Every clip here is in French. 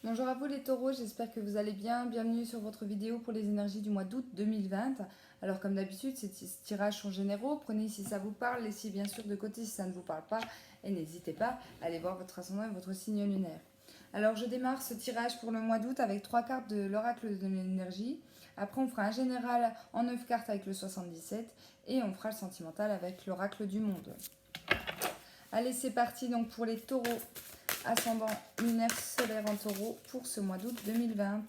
Bonjour à vous les taureaux, j'espère que vous allez bien. Bienvenue sur votre vidéo pour les énergies du mois d'août 2020. Alors comme d'habitude, ces tirages sont généraux. Prenez si ça vous parle, laissez bien sûr de côté si ça ne vous parle pas. Et n'hésitez pas à aller voir votre ascendant et votre signe lunaire. Alors je démarre ce tirage pour le mois d'août avec 3 cartes de l'oracle de l'énergie. Après on fera un général en 9 cartes avec le 77. Et on fera le sentimental avec l'oracle du monde. Allez, c'est parti donc pour les taureaux. Ascendant lunaire solaire en taureau pour ce mois d'août 2020.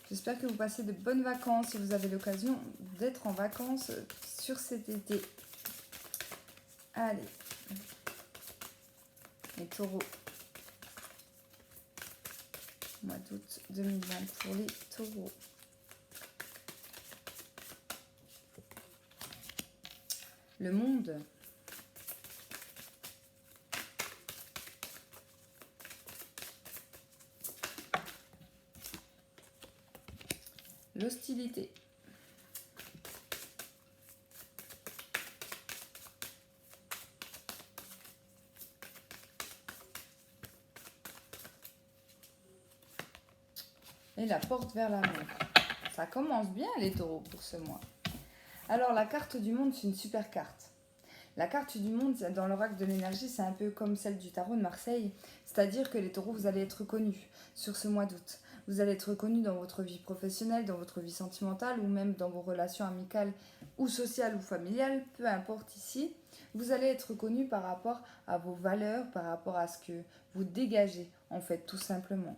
J'espère que vous passez de bonnes vacances si vous avez l'occasion d'être en vacances sur cet été. Allez, les taureaux. Mois d'août 2020 pour les taureaux. Le monde. L'hostilité. Et la porte vers l'amour. Ça commence bien les taureaux pour ce mois. Alors la carte du monde, c'est une super carte. La carte du monde dans l'oracle de l'énergie, c'est un peu comme celle du tarot de Marseille. C'est-à-dire que les taureaux, vous allez être reconnus sur ce mois d'août. Vous allez être reconnus dans votre vie professionnelle, dans votre vie sentimentale ou même dans vos relations amicales ou sociales ou familiales, peu importe ici. Vous allez être reconnus par rapport à vos valeurs, par rapport à ce que vous dégagez, en fait, tout simplement.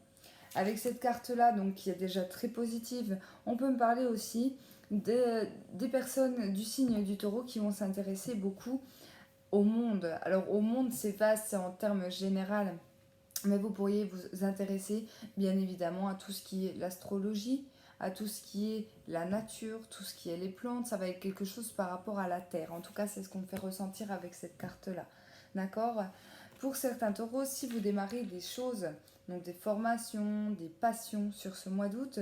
Avec cette carte-là, donc qui est déjà très positive, on peut me parler aussi des personnes du signe du taureau qui vont s'intéresser beaucoup au monde. Alors au monde, c'est vaste, c'est en termes généraux, mais vous pourriez vous intéresser bien évidemment à tout ce qui est l'astrologie, à tout ce qui est la nature, tout ce qui est les plantes. Ça va être quelque chose par rapport à la terre. En tout cas, c'est ce qu'on me fait ressentir avec cette carte-là. D'accord ? Pour certains taureaux, si vous démarrez des choses, donc des formations, des passions sur ce mois d'août,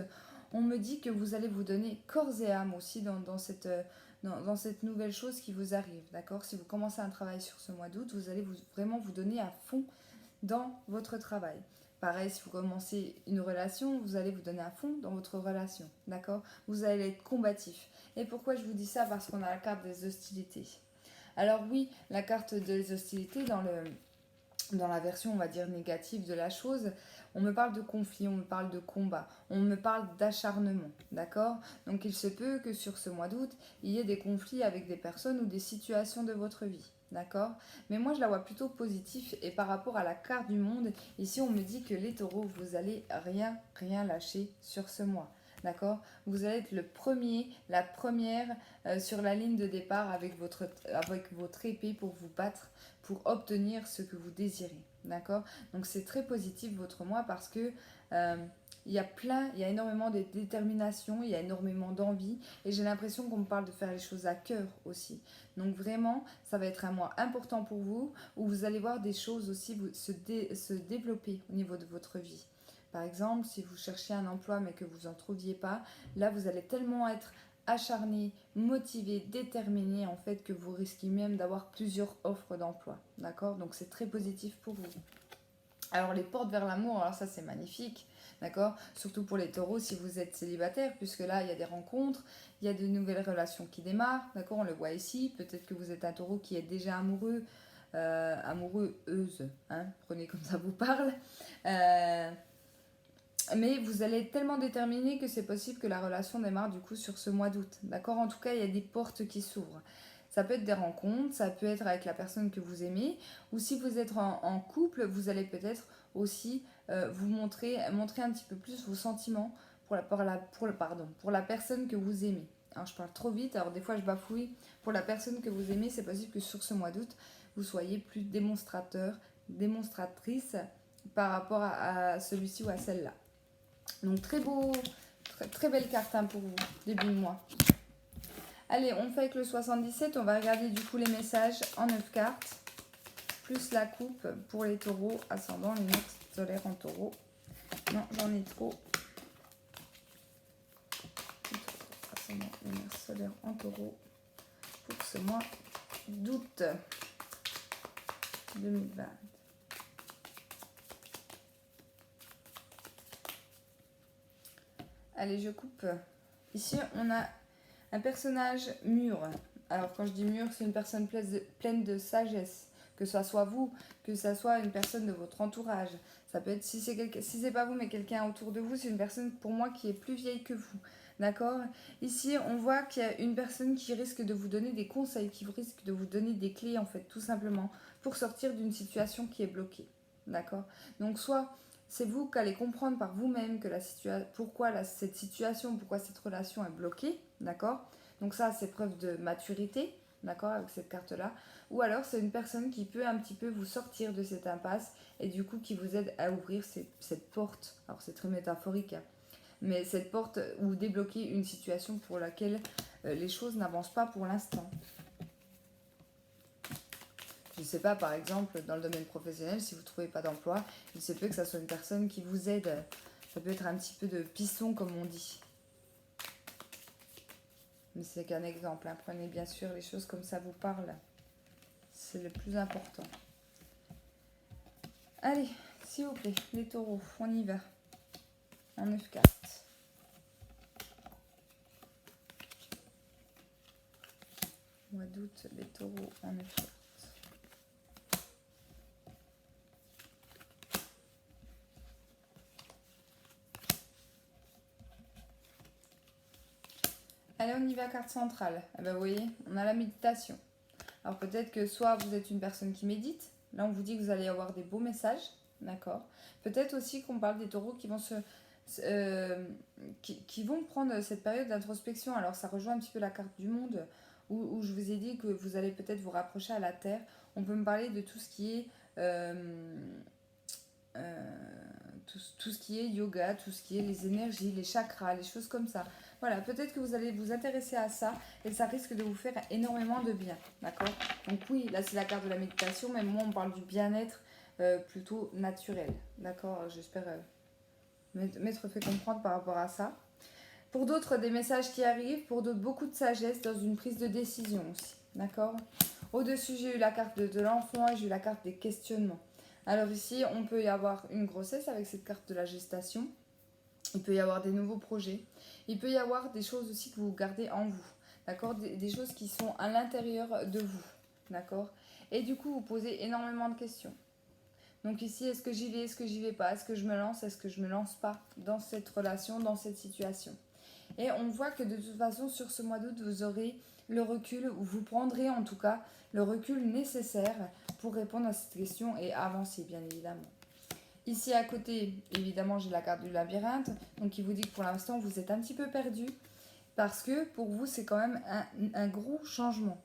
on me dit que vous allez vous donner corps et âme aussi dans cette nouvelle chose qui vous arrive. D'accord ? Si vous commencez un travail sur ce mois d'août, vous allez vraiment vous donner à fond dans votre travail. Pareil, si vous commencez une relation, vous allez vous donner à fond dans votre relation, d'accord ? Vous allez être combatif. Et pourquoi je vous dis ça ? Parce qu'on a la carte des hostilités. Alors oui, la carte des hostilités dans la version, on va dire, négative de la chose, on me parle de conflit, on me parle de combat, on me parle d'acharnement, d'accord ? Donc il se peut que sur ce mois d'août, il y ait des conflits avec des personnes ou des situations de votre vie. D'accord ? Mais moi, je la vois plutôt positive. Et par rapport à la carte du monde, ici, on me dit que les taureaux, vous allez rien lâcher sur ce mois. D'accord ? Vous allez être le premier, la première sur la ligne de départ avec votre épée pour vous battre, pour obtenir ce que vous désirez. D'accord ? Donc, c'est très positif votre mois parce que il y a énormément de détermination, il y a énormément d'envie et j'ai l'impression qu'on me parle de faire les choses à cœur aussi. Donc vraiment, ça va être un mois important pour vous où vous allez voir des choses aussi se développer au niveau de votre vie. Par exemple, si vous cherchez un emploi mais que vous n'en trouviez pas, là vous allez tellement être acharné, motivé, déterminé en fait que vous risquez même d'avoir plusieurs offres d'emploi. D'accord ? Donc c'est très positif pour vous. Alors les portes vers l'amour, alors ça c'est magnifique, d'accord ? Surtout pour les taureaux si vous êtes célibataire, puisque là il y a des rencontres, il y a de nouvelles relations qui démarrent, d'accord ? On le voit ici, peut-être que vous êtes un taureau qui est déjà amoureuse, hein ? Prenez comme ça vous parle. Mais vous allez être tellement déterminé que c'est possible que la relation démarre du coup sur ce mois d'août, d'accord ? En tout cas, il y a des portes qui s'ouvrent. Ça peut être des rencontres, ça peut être avec la personne que vous aimez, ou si vous êtes en couple, vous allez peut-être aussi vous montrer un petit peu plus vos sentiments pour la personne que vous aimez. Alors, je parle trop vite, alors des fois je bafouille. Pour la personne que vous aimez, c'est possible que sur ce mois d'août, vous soyez plus démonstrateur, démonstratrice par rapport à celui-ci ou à celle-là. Donc très beau, très belle carte hein, pour vous, début de mois. Allez, on fait avec le 77, on va regarder du coup les messages en 9 cartes, plus la coupe pour les taureaux, ascendant, lunettes solaires en taureau. Non, j'en ai trop. Ascendant, lunettes solaires en taureau pour ce mois d'août 2020. allez, je coupe. Ici, on a un personnage mûr. Alors, quand je dis mûr, c'est une personne pleine de sagesse. Que ce soit vous, que ce soit une personne de votre entourage. Ça peut être, si c'est pas vous, mais quelqu'un autour de vous, c'est une personne, pour moi, qui est plus vieille que vous. D'accord? Ici, on voit qu'il y a une personne qui risque de vous donner des conseils, qui risque de vous donner des clés, en fait, tout simplement, pour sortir d'une situation qui est bloquée. D'accord? Donc, soit c'est vous qui allez comprendre par vous-même que pourquoi cette situation, pourquoi cette relation est bloquée. D'accord? Donc, ça, c'est preuve de maturité. D'accord? Avec cette carte-là. Ou alors, c'est une personne qui peut un petit peu vous sortir de cette impasse et du coup, qui vous aide à ouvrir cette porte. Alors, c'est très métaphorique, hein, mais cette porte ou débloquer une situation pour laquelle les choses n'avancent pas pour l'instant. Je ne sais pas, par exemple, dans le domaine professionnel, si vous ne trouvez pas d'emploi, il se peut que ça soit une personne qui vous aide. Ça peut être un petit peu de piston, comme on dit. Mais c'est qu'un exemple, hein. Prenez bien sûr les choses comme ça vous parle. C'est le plus important. Allez, s'il vous plaît, les taureaux, on y va. En 9 cartes. Mois d'août, les taureaux en 9 cartes. Allez, on y va, carte centrale. Eh ben, vous voyez, on a la méditation. Alors peut-être que soit vous êtes une personne qui médite. Là, on vous dit que vous allez avoir des beaux messages. D'accord. Peut-être aussi qu'on parle des taureaux qui vont qui vont prendre cette période d'introspection. Alors ça rejoint un petit peu la carte du monde où je vous ai dit que vous allez peut-être vous rapprocher à la terre. On peut me parler de tout ce qui est tout ce qui est yoga, tout ce qui est les énergies, les chakras, les choses comme ça. Voilà, peut-être que vous allez vous intéresser à ça et ça risque de vous faire énormément de bien, d'accord? Donc oui, là c'est la carte de la méditation, mais moi on parle du bien-être plutôt naturel, d'accord? J'espère m'être fait comprendre par rapport à ça. Pour d'autres, des messages qui arrivent, pour d'autres, beaucoup de sagesse dans une prise de décision aussi, d'accord? Au-dessus, j'ai eu la carte de l'enfant et j'ai eu la carte des questionnements. Alors ici, on peut y avoir une grossesse avec cette carte de la gestation. Il peut y avoir des nouveaux projets. Il peut y avoir des choses aussi que vous gardez en vous. D'accord? Des choses qui sont à l'intérieur de vous. D'accord? Et du coup, vous posez énormément de questions. Donc ici, est-ce que j'y vais, est-ce que j'y vais pas? Est-ce que je me lance, est-ce que je me lance pas dans cette relation, dans cette situation? Et on voit que de toute façon, sur ce mois d'août, vous aurez le recul, ou vous prendrez en tout cas le recul nécessaire pour répondre à cette question et avancer, bien évidemment. Ici à côté, évidemment, j'ai la carte du labyrinthe, donc qui vous dit que pour l'instant, vous êtes un petit peu perdu, parce que pour vous, c'est quand même un gros changement.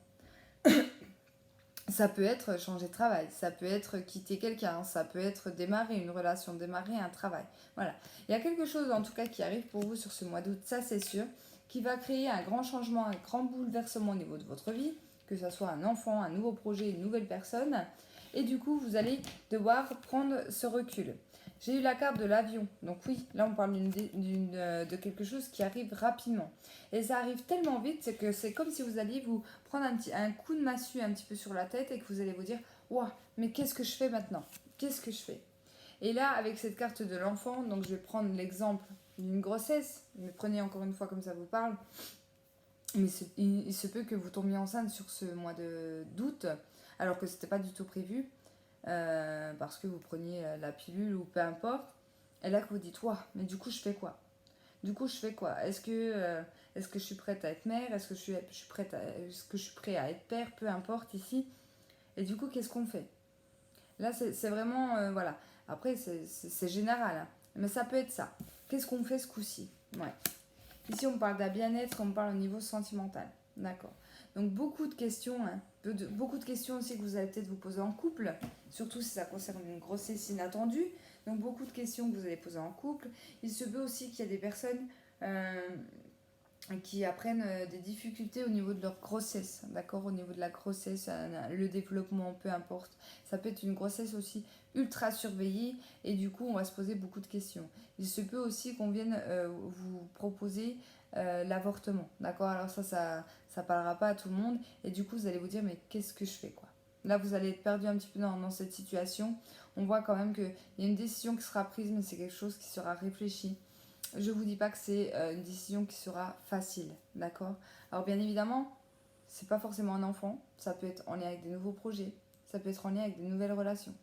Ça peut être changer de travail, ça peut être quitter quelqu'un, ça peut être démarrer une relation, démarrer un travail. Voilà. Il y a quelque chose en tout cas qui arrive pour vous sur ce mois d'août, ça c'est sûr, qui va créer un grand changement, un grand bouleversement au niveau de votre vie, que ce soit un enfant, un nouveau projet, une nouvelle personne. Et du coup, vous allez devoir prendre ce recul. J'ai eu la carte de l'avion. Donc oui, là on parle de quelque chose qui arrive rapidement. Et ça arrive tellement vite que c'est comme si vous alliez vous prendre un coup de massue un petit peu sur la tête et que vous allez vous dire « Ouah, mais qu'est-ce que je fais maintenant? Qu'est-ce que je fais ?» Et là, avec cette carte de l'enfant, donc je vais prendre l'exemple d'une grossesse, mais prenez encore une fois comme ça vous parle. Mais il se peut que vous tombiez enceinte sur ce mois d'août, alors que ce n'était pas du tout prévu, parce que vous preniez la pilule ou peu importe. Et là que vous dites, ouah, mais du coup je fais quoi? Du coup je fais quoi? Est-ce que je suis prête à être mère? Est-ce que est-ce que je suis prête à être père? Peu importe ici. Et du coup qu'est-ce qu'on fait? Là c'est vraiment, voilà. Après c'est général, hein. Mais ça peut être ça. Qu'est-ce qu'on fait ce coup-ci? Ouais. Ici, on parle d'un bien-être, on parle au niveau sentimental. D'accord. Donc, beaucoup de questions, hein. Beaucoup de questions aussi que vous allez peut-être vous poser en couple, surtout si ça concerne une grossesse inattendue. Donc, beaucoup de questions que vous allez poser en couple. Il se peut aussi qu'il y a des personnes qui apprennent des difficultés au niveau de leur grossesse, d'accord, au niveau de la grossesse, le développement, peu importe. Ça peut être une grossesse aussi ultra surveillée et du coup on va se poser beaucoup de questions. Il se peut aussi qu'on vienne vous proposer l'avortement, d'accord. Alors ça parlera pas à tout le monde et du coup vous allez vous dire mais qu'est-ce que je fais, quoi. Là vous allez être perdu un petit peu dans cette situation. On voit quand même qu'il y a une décision qui sera prise mais c'est quelque chose qui sera réfléchi. je vous dis pas que c'est une décision qui sera facile, d'accord? Alors bien évidemment, c'est pas forcément un enfant, ça peut être en lien avec des nouveaux projets, ça peut être en lien avec des nouvelles relations.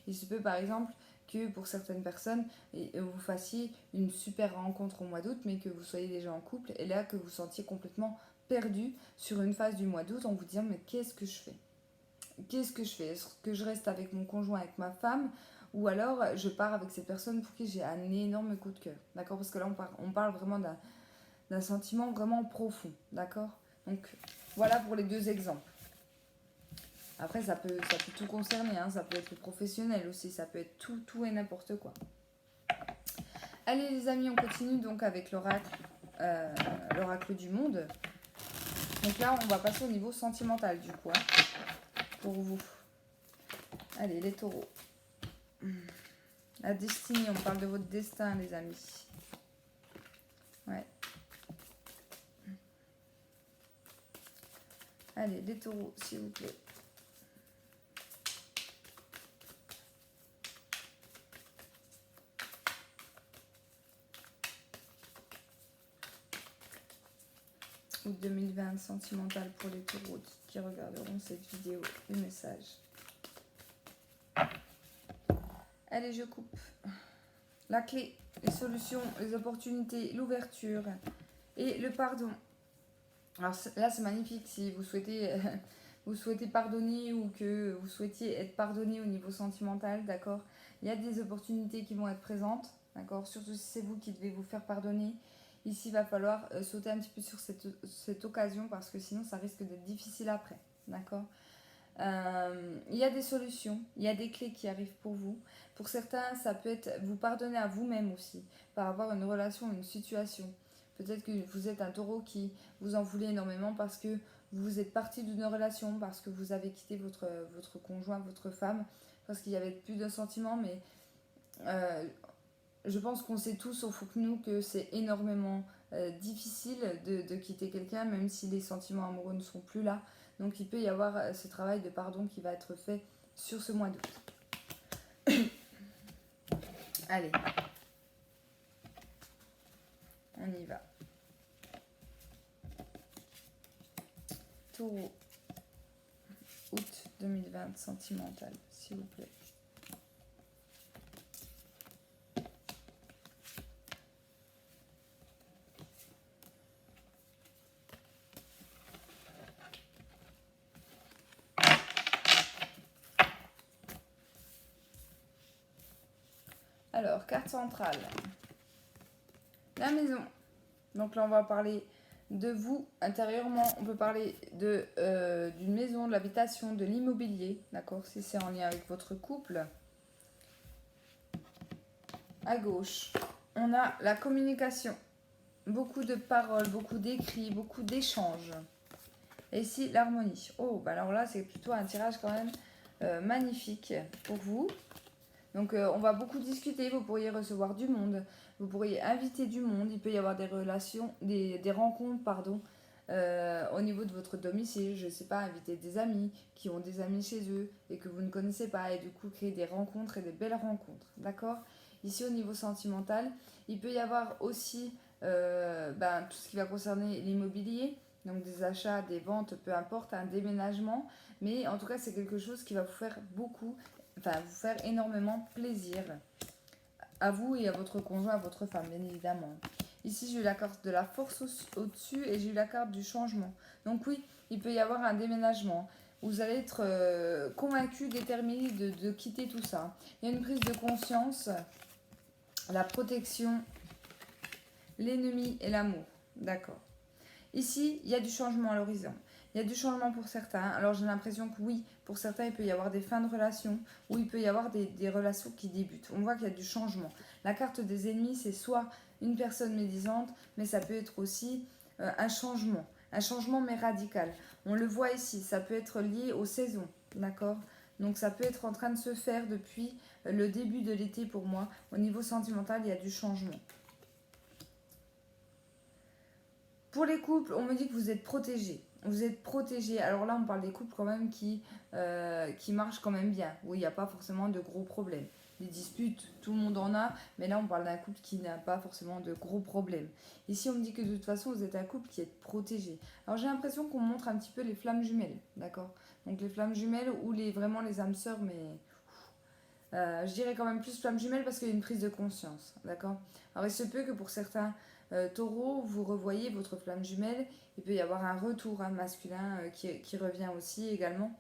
Il se peut par exemple que pour certaines personnes, vous fassiez une super rencontre au mois d'août, mais que vous soyez déjà en couple, et là que vous sentiez complètement perdu sur une phase du mois d'août en vous disant mais qu'est-ce que je fais? Qu'est-ce que je fais? Est-ce que je reste avec mon conjoint, avec ma femme, ou alors je pars avec cette personne pour qui j'ai un énorme coup de cœur, d'accord? Parce que là on parle vraiment d'un sentiment vraiment profond, d'accord? Donc voilà pour les deux exemples. Après ça peut tout concerner, hein. Ça peut être le professionnel aussi, ça peut être tout et n'importe quoi. Allez les amis, on continue donc avec l'oracle du monde. Donc là on va passer au niveau sentimental du coup, hein, pour vous. Allez les taureaux. La destinée, on parle de votre destin les amis. Ouais. Allez les taureaux s'il vous plaît. Août 2020, sentimental pour les taureaux qui regarderont cette vidéo, le message. Allez, je coupe. La clé, les solutions, les opportunités, l'ouverture et le pardon. Alors là, c'est magnifique si vous souhaitez pardonner ou que vous souhaitiez être pardonné au niveau sentimental, d'accord? Il y a des opportunités qui vont être présentes, d'accord? Surtout si c'est vous qui devez vous faire pardonner. Ici, il va falloir sauter un petit peu sur cette occasion parce que sinon, ça risque d'être difficile après, d'accord? Il y a des solutions, il y a des clés qui arrivent pour vous. Pour certains, ça peut être vous pardonner à vous-même aussi par rapport à une relation, une situation. Peut-être que vous êtes un taureau qui vous en voulez énormément parce que vous êtes parti d'une relation, parce que vous avez quitté votre conjoint, votre femme, parce qu'il y avait plus de sentiments. Mais je pense qu'on sait tous, au fond que nous, que c'est énormément difficile de quitter quelqu'un, même si les sentiments amoureux ne sont plus là. Donc il peut y avoir ce travail de pardon qui va être fait sur ce mois d'août. Allez, on y va. Taureau, août 2020, sentimental, s'il vous plaît. Alors, carte centrale. La maison. Donc là, on va parler de vous intérieurement. On peut parler d'une maison, de l'habitation, de l'immobilier. D'accord? Si c'est en lien avec votre couple. À gauche, on a la communication. Beaucoup de paroles, beaucoup d'écrits, beaucoup d'échanges. Et ici, l'harmonie. Oh, bah alors là, c'est plutôt un tirage quand même magnifique pour vous. Donc on va beaucoup discuter, vous pourriez recevoir du monde, vous pourriez inviter du monde, il peut y avoir des relations, des rencontres, pardon, au niveau de votre domicile, je ne sais pas, inviter des amis qui ont des amis chez eux et que vous ne connaissez pas, et du coup créer des rencontres et des belles rencontres, d'accord? Ici au niveau sentimental, il peut y avoir aussi tout ce qui va concerner l'immobilier, donc des achats, des ventes, peu importe, un déménagement, mais en tout cas c'est quelque chose qui va vous faire vous faire énormément plaisir à vous et à votre conjoint, à votre femme, bien évidemment. Ici, j'ai eu la carte de la force au-dessus et j'ai eu la carte du changement. Donc oui, il peut y avoir un déménagement. Vous allez être convaincu, déterminé de quitter tout ça. Il y a une prise de conscience, la protection, l'ennemi et l'amour. D'accord. Ici, il y a du changement à l'horizon. Il y a du changement pour certains. Alors j'ai l'impression que oui, pour certains, il peut y avoir des fins de relations ou il peut y avoir des relations qui débutent. On voit qu'il y a du changement. La carte des ennemis, c'est soit une personne médisante, mais ça peut être aussi un changement. Un changement mais radical. On le voit ici, ça peut être lié aux saisons, d'accord? Donc ça peut être en train de se faire depuis le début de l'été pour moi. Au niveau sentimental, il y a du changement. Pour les couples, on me dit que vous êtes protégés. Vous êtes protégés. Alors là, on parle des couples quand même qui marchent quand même bien, où il n'y a pas forcément de gros problèmes. les disputes, tout le monde en a, mais là on parle d'un couple qui n'a pas forcément de gros problèmes. Ici on me dit que de toute façon vous êtes un couple qui est protégé. Alors j'ai l'impression qu'on montre un petit peu les flammes jumelles, d'accord? Donc les flammes jumelles ou vraiment les âmes sœurs, mais je dirais quand même plus flammes jumelles parce qu'il y a une prise de conscience, d'accord? Alors il se peut que pour certains taureaux, vous revoyez votre flamme jumelle, il peut y avoir un retour masculin qui revient aussi également.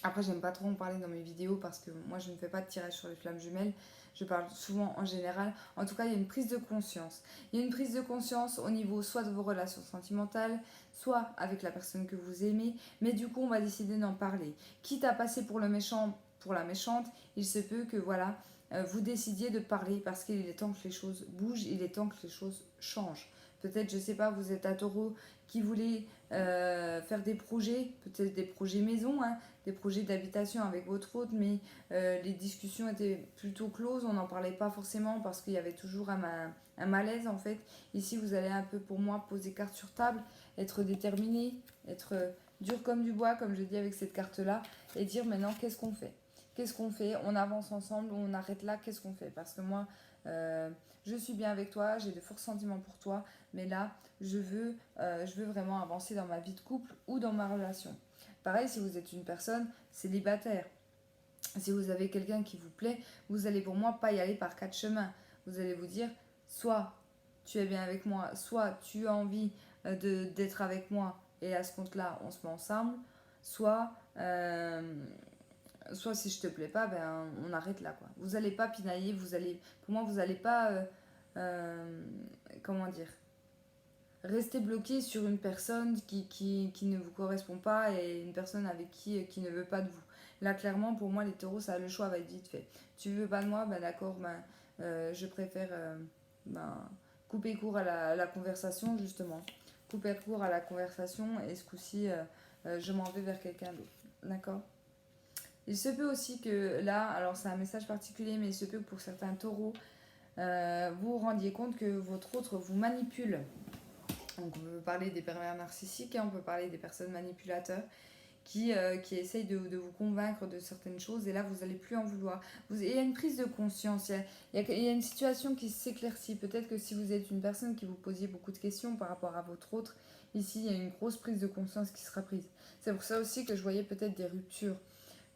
Après, j'aime pas trop en parler dans mes vidéos parce que moi, je ne fais pas de tirage sur les flammes jumelles. Je parle souvent en général. En tout cas, il y a une prise de conscience. Il y a une prise de conscience au niveau soit de vos relations sentimentales, soit avec la personne que vous aimez. Mais du coup, on va décider d'en parler. Quitte à passer pour le méchant, pour la méchante, il se peut que voilà, vous décidiez de parler parce qu'il est temps que les choses bougent, il est temps que les choses changent. Peut-être, je sais pas, vous êtes un taureau qui voulait faire des projets, peut-être des projets maison, hein, des projets d'habitation avec votre hôte, mais les discussions étaient plutôt closes, on n'en parlait pas forcément parce qu'il y avait toujours un malaise en fait. Ici, vous allez un peu, pour moi, poser carte sur table, être déterminé, être dur comme du bois, comme je dis avec cette carte-là, et dire maintenant qu'est-ce qu'on fait. Qu'est-ce qu'on fait? On avance ensemble, on arrête là, qu'est-ce qu'on fait? Parce que moi, je suis bien avec toi, j'ai de forts sentiments pour toi, mais là, je veux vraiment avancer dans ma vie de couple ou dans ma relation. Pareil, si vous êtes une personne célibataire, si vous avez quelqu'un qui vous plaît, vous allez pour moi pas y aller par quatre chemins. Vous allez vous dire, soit tu es bien avec moi, soit tu as envie d'être avec moi et à ce compte-là, on se met ensemble, soit, soit si je te plais pas, ben on arrête là quoi. Vous allez pas pinailler, pour moi vous allez pas, euh, comment dire, rester bloqué sur une personne qui ne vous correspond pas et une personne avec qui ne veut pas de vous. Là, clairement, pour moi, les taureaux, ça, le choix va être vite fait. Tu veux pas de moi, ben d'accord, je préfère ben, couper court à la conversation, justement. Couper court à la conversation et ce coup-ci, je m'en vais vers quelqu'un d'autre. D'accord? Il se peut aussi que là, alors c'est un message particulier, mais il se peut que pour certains taureaux, vous vous rendiez compte que votre autre vous manipule. Donc on peut parler des pervers narcissiques, hein, on peut parler des personnes manipulateurs qui essayent de vous convaincre de certaines choses et là vous n'allez plus en vouloir. Il y a une prise de conscience, il y a une situation qui s'éclaircit. Peut-être que si vous êtes une personne qui vous posiez beaucoup de questions par rapport à votre autre, ici il y a une grosse prise de conscience qui sera prise. C'est pour ça aussi que je voyais peut-être des ruptures.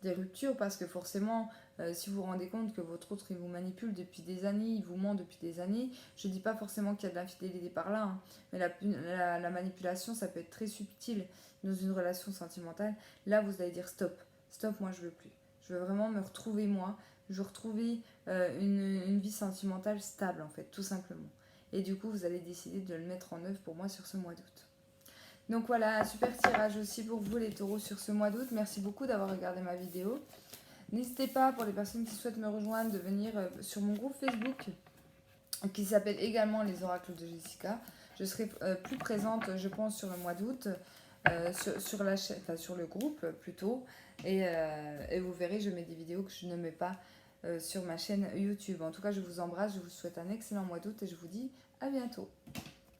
Des ruptures parce que forcément, si vous vous rendez compte que votre autre il vous manipule depuis des années, il vous ment depuis des années, je dis pas forcément qu'il y a de l'infidélité par là, hein, mais la manipulation ça peut être très subtil dans une relation sentimentale. Là vous allez dire stop, stop, moi je veux plus. Je veux vraiment me retrouver moi, je veux retrouver une vie sentimentale stable en fait, tout simplement. Et du coup vous allez décider de le mettre en œuvre pour moi sur ce mois d'août. Donc voilà, un super tirage aussi pour vous les taureaux sur ce mois d'août. Merci beaucoup d'avoir regardé ma vidéo. N'hésitez pas, pour les personnes qui souhaitent me rejoindre, de venir sur mon groupe Facebook qui s'appelle également Les Oracles de Jessica. Je serai plus présente, je pense, sur le mois d'août, sur la chaîne, enfin, sur le groupe plutôt. Et vous verrez, je mets des vidéos que je ne mets pas sur ma chaîne YouTube. En tout cas, je vous embrasse, je vous souhaite un excellent mois d'août et je vous dis à bientôt.